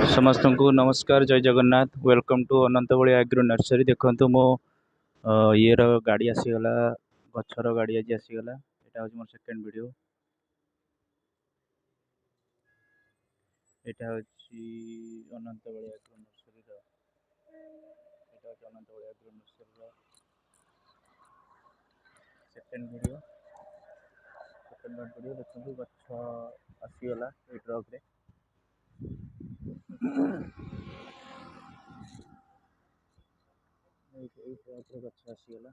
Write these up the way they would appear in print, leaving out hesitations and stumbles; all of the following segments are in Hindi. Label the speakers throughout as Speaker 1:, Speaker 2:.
Speaker 1: समस्त को नमस्कार जय Jagannath welcome to Anantabali agro nursery. देखो मो ये गाड़ी आसीगला गचर गाड़ी आज आसीगला। यहाँ हूँ मोर सेकेंड वीडियो। यहाँ हूँ Anantabali agro nursery Anantabali agro nursery second video. देखो गछ आसीगला ये ट्रक रे। गछ आसीगला।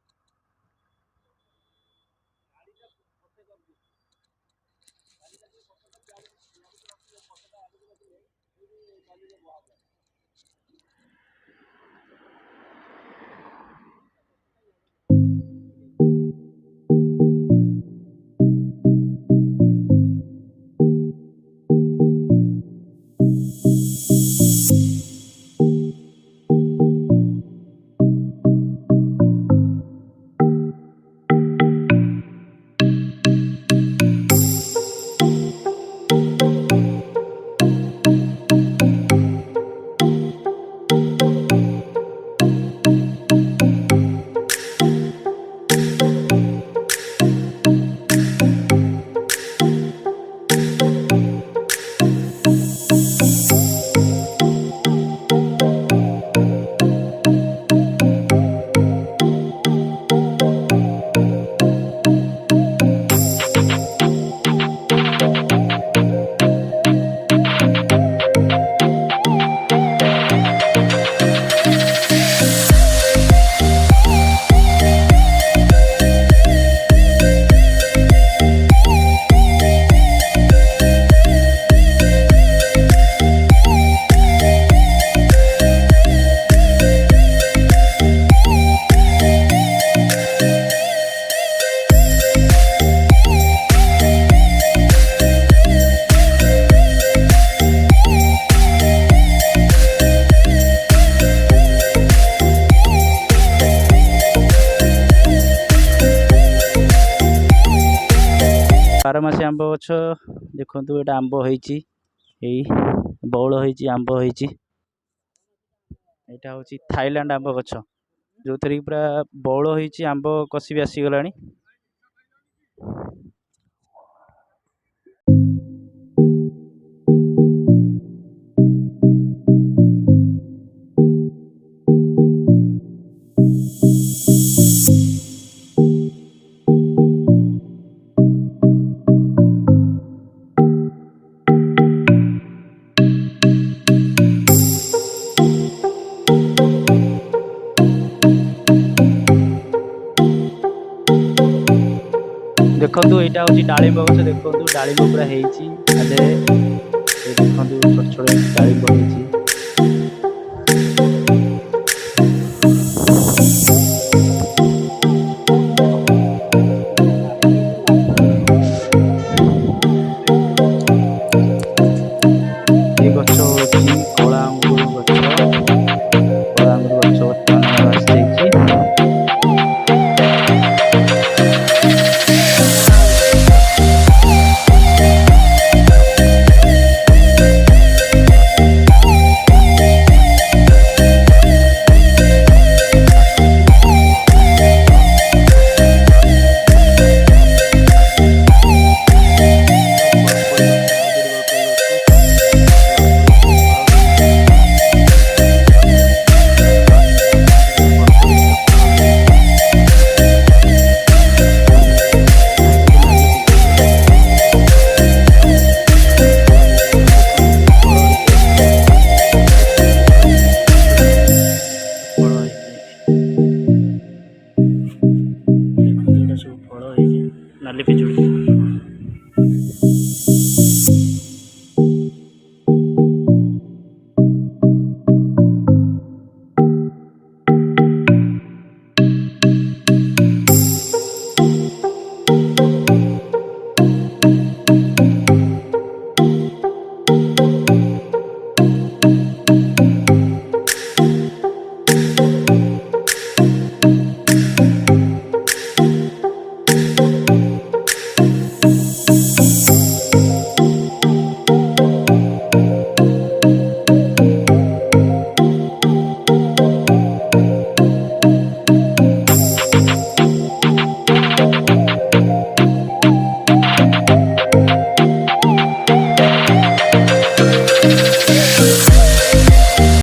Speaker 1: बारमासी आंब गछ देखु ये आंब होती बौल होती आंब होती। यहाँ हूँ थाईलैंड आंब गछ जो थी पूरा बौल होती आंब कषि भी आसीगला। देखो यहाँ हूँ डालिंब गछ। देखो डालिंब पूरा देखो छोट छोट डालिंब होती।